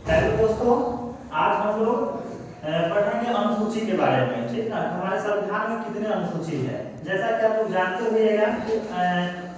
Hello दोस्तों, आज हम लोग पढ़ेंगे अनुसूची के बारे में। ठीक ना। हमारे संविधान में कितने अनुसूची है? जैसा कि आप लोग जानते होइएगा कि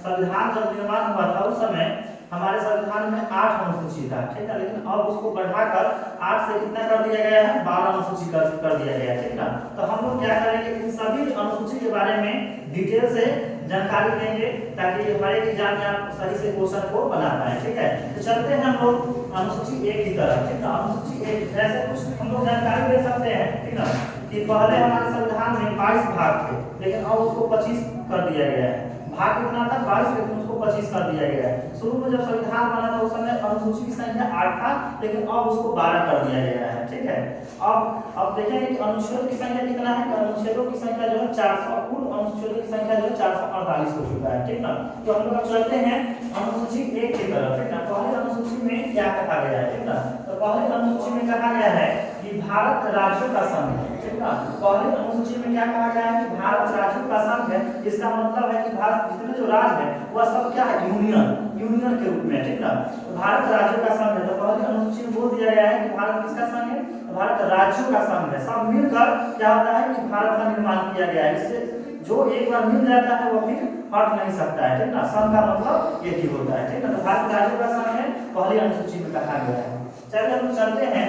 संविधान जब निर्माण हुआ था उस समय हमारे संविधान में 8 अनुसूची था। ठीक है, लेकिन अब उसको बढ़ाकर 8 से कितना कर दिया गया है? 12 अनुसूची कर दिया गया है। ठीक ना। तो हम लोग क्या करेंगे, इन सभी अनुसूची के बारे में डिटेल से जानकारी देंगे ताकि हमारे एग्जाम में आप सही से क्वेश्चन को बना पाए। ठीक है, तो चलते हैं हम लोग अनुसूची 1 की तरफ। ठीक है, अनुसूची 1 जैसे कुछ हम लोग जानकारी दे सकते हैं। ठीक है, कि पहले हमारे संविधान में 22 भाग थे, लेकिन अब उसको 25 कर दिया गया है। भाग कितना था? 22, लेकिन उसको 25 कर दिया गया है। शुरू में जब संविधान बना था उस समय अनुसूची की संख्या 8 था, लेकिन अब उसको 12 कर दिया गया है। ठीक है, अब देखेंगे कि अनुच्छेद की संख्या कितना है। अनुच्छेदों की संख्या जो है 400, कुल अनुच्छेदों की संख्या जो है 448 हो चुका है। ठीक ना। तो हम लोग चलते हैं अनुसूची 1 की तरफ। ठीक ना। पहले अनुसूची में क्या कहा गया है? ठीक ना। तो पहले अनुसूची में कहा गया है कि भारत राज्यों का संघ है। ठीक ना। पहले अनुसूची में क्या कहा गया है? कि भारत राज्यों का संघ है। इसका मतलब है कि भारत जितने जो राज्य है वह सब क्या है? यूनियन के रूप में। ठीक ना। तो भारत राज्यों का संघ है। तो पहले अनुसूची में बोल दिया गया है कि भारत किसका संघ है? भारत राज्यों का संघ है। सब मिलकर क्या होता है कि भारत का निर्माण किया गया है। इससे जो एक बार मिल जाता है वो फिर हट नहीं सकता है। ठीक ना। संघ का मतलब एक ही होता है। ठीक है, तो भारत राज्यों का संघ है, पहली अनुसूची में कहा गया है। चलिए हम चलते हैं,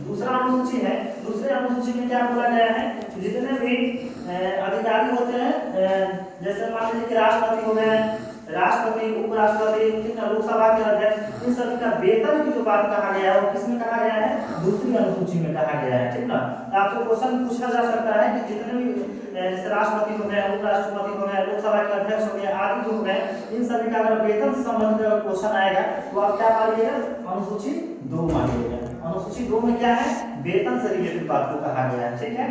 दूसरा अनुसूची है। दूसरे अनुसूची में क्या बोला गया है? जितने भी अधिकारी होते हैं, जैसे मान लीजिए कि राष्ट्रपति हो गए, राष्ट्रपति, उपराष्ट्रपति, ठीक है, लोकसभा के अध्यक्ष, इन सभी का वेतन की जो बात कहा गया है वो किसमें कहा गया है? दूसरी अनुसूची में कहा गया है। ठीक ना। तो आपसे क्वेश्चन पूछा जा सकता है कि जितने भी जैसे राष्ट्रपति हो गए, उपराष्ट्रपति हो गए, लोकसभा के अध्यक्ष हो गए, आदि जो हो गए, इन सभी का अगर वेतन से संबंधित अगर क्वेश्चन आएगा तो आप क्या मानिएगा? अनुसूची 2 मानिएगा। अनुसूची 2 में क्या है? वेतन से रिलेटेड बात को कहा गया है। ठीक है,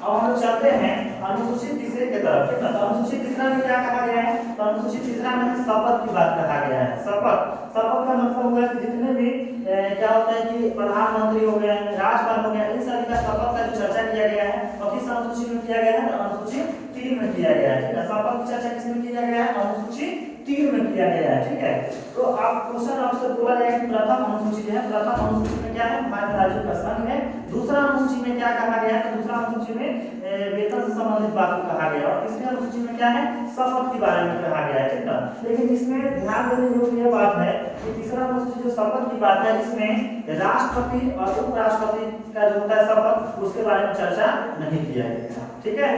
अब हम लोग चलते हैं अनुसूची 3 की तरफ। ठीक है, तो अनुसूची 3 में क्या कहा गया है? तो अनुसूची 3 में शपथ की बात कहा गया है। शपथ का मतलब हुआ कि जितने भी क्या होता है कि प्रधानमंत्री हो गए, राज्यपाल हो गया, इन सभी का शपथ का जो चर्चा किया गया है और किस अनुसूची में किया गया है? तो अनुसूची 3 में किया गया है। ठीक है, शपथ की चर्चा किसमें किया गया है? अनुसूची 3 में किया गया है। ठीक है, तो आप क्वेश्चन आपसे बोला जाएगा कि प्रथम अनुसूची जो है, प्रथम अनुसूची में क्या है? भारत राज्यों का संघ है। दूसरा अनुसूची में क्या कहा गया है? तो दूसरा अनुसूची में वेतन से संबंधित बात को कहा गया और तीसरी अनुसूची में क्या है? शपथ के बारे में कहा गया है। ठीक है, लेकिन इसमें ध्यान देने योग्य यह बात है कि तीसरा अनुसूची जो शपथ की बात है, इसमें राष्ट्रपति और उपराष्ट्रपति का जो होता है शपथ, उसके बारे में चर्चा नहीं किया गया। ठीक है,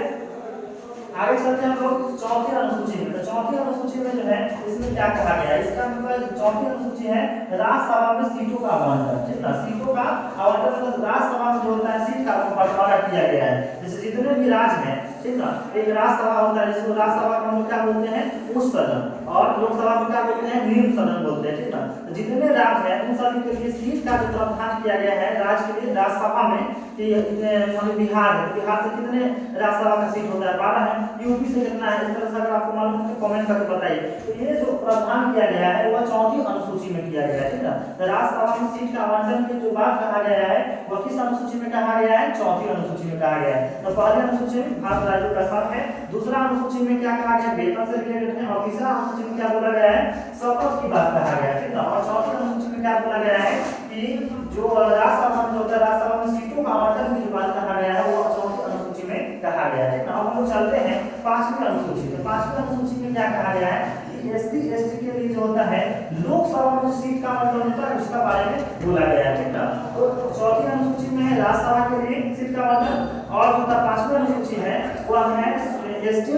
आगे चलते हैं हम लोग चौथी अनुसूची में। तो चौथी अनुसूची में जो है इसमें क्या कहा गया है? इसका मतलब चौथी अनुसूची है राज्यसभा में सीटों का आवंटन। ठीक ना। सीटों का आवंटन मतलब राज्यसभा में जो होता है सीट का बंटवारा किया गया है। जैसे जितने भी राज्य हैं, ठीक ना, एक राज्यसभा होता है जिसको राज्यसभा को हम क्या बोलते हैं? उच्च सदन, और लोकसभा को क्या बोलते हैं? निम्न सदन बोलते हैं। ठीक ना। तो जितने राज्य हैं उन सभी के लिए सीट का जो प्रावधान किया गया है राज्य के लिए राज्यसभा में कि बिहार है, बिहार से कितने राज्यसभा का सीट होता है? 12 है। यूपी से कितना है? इस तरह से अगर आपको मालूम है तो कमेंट करके बताइए। तो ये जो प्रावधान किया गया है वह चौथी अनुसूची में किया गया है। ठीक है, तो राज्यसभा में सीट का आवंटन की जो बात कहा गया है वह किस अनुसूची में कहा गया है? चौथी अनुसूची में कहा गया है। तो पहली अनुसूची में भारत राज्यों का संघ है, दूसरा अनुसूची में क्या कहा गया? वेतन से रिलेटेड है, और तीसरा अनुसूची में क्या बोला गया है? शपथ की बात कहा गया है। ठीक है, और चौथी अनुसूची में क्या बोला गया है कि जो राज्यसभा में होता है, राज्यसभा में सीटों का आवंटन की जो बात कहा गया है वो चौथी अनुसूची में कहा गया है। अब हम लोग चलते हैं 5वीं अनुसूची में। 5वीं अनुसूची में क्या कहा गया है? एसटी एसटी के लिए जो होता है लोकसभा में सीट का आवंटन होता है उसका बारे में बोला गया है। ठीक ना। तो चौथी अनुसूची में है राज्यसभा के लिए सीट का आवंटन, और जो 5वीं अनुसूची है वह है एसटी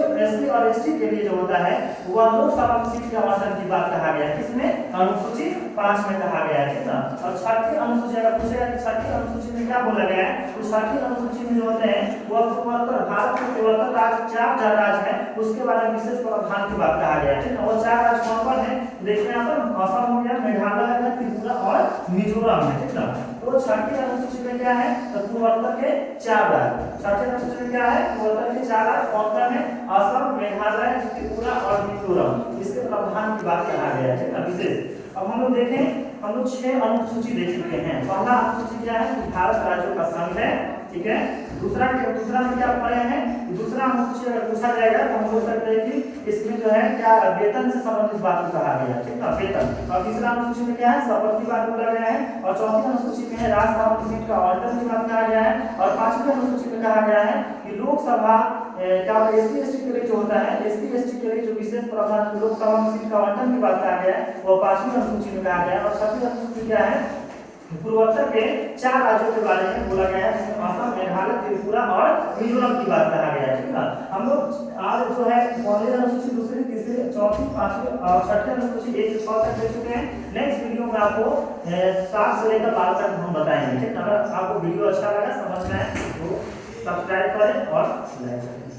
और एसटी के लिए जो होता है वह लोकसभा में सीट के आवंटन की बात कहा गया है। किसमें? अनुसूची 5 में कहा गया है। ठीक ना। और 6ठी अनुसूची अगर पूछेगा कि 6ठी अनुसूची में क्या बोला गया है, तो 6ठी अनुसूची में जो होते हैं वह पूर्वोत्तर भारत के पूर्वोत्तर राज्य 4 राज्य है उसके बारे में विशेष प्रावधान की बात कहा गया है। ठीक ना। वो 4 राज्य कौन कौन है? देखिए यहाँ पर असम हो गया, मेघालय है, त्रिपुरा और मिजोरम है। ठीक ना। तो 6ठी अनुसूची में क्या है? तो पूर्वोत्तर के 4 राज्य। 6ठी अनुसूची में क्या है? पूर्वोत्तर के 4 राज्य कौन कौन है? असम, मेघालय, त्रिपुरा और मिजोरम, इसके प्रावधान की बात कहा गया है। ठीक ना, विशेष। अब हम लोग देखें, हम लोग 6 अनुसूची देख चुके हैं। पहला अनुसूची क्या है? भारत राज्यों का संघ है। ठीक है। दूसरा में क्या पढ़े हैं, दूसरा अनुसूची अगर पूछा जाएगा तो हम बोल सकते हैं कि इसमें जो है क्या वेतन से संबंधित बात को कहा गया है, ठीक है, वेतन। और तीसरा अनुसूची में क्या है, शपथ की बात बोला गया है। और चौथी अनुसूची में है राज्यसभा की सीट का आवंटन की बात कहा गया है। और पांचवी अनुसूची में कहा गया है कि लोकसभा क्या एससी एसटी के लिए जो होता है, एससी एसटी के लिए जो विशेष प्रावधान लोकसभा में सीट का आवंटन की बात कहा गया है, वो पांचवी अनुसूची में कहा गया है। और छठी अनुसूची क्या है, पूर्वोत्तर के 4 राज्यों के बारे में बोला गया है, जिसमें असम, मेघालय, त्रिपुरा और मिजोरम की बात कहा गया है, ठीक है। हम लोग आज जो है पहली अनुसूची, दूसरी, तीसरी, चौथी, पांचवी और छठी अनुसूची 1 से 6 तक देख चुके हैं। नेक्स्ट वीडियो में आपको 7 से लेकर 12 तक हम बताएंगे, ठीक है। अगर आपको वीडियो अच्छा लगा, समझ में आए तो सब्सक्राइब करें और लाइक करें।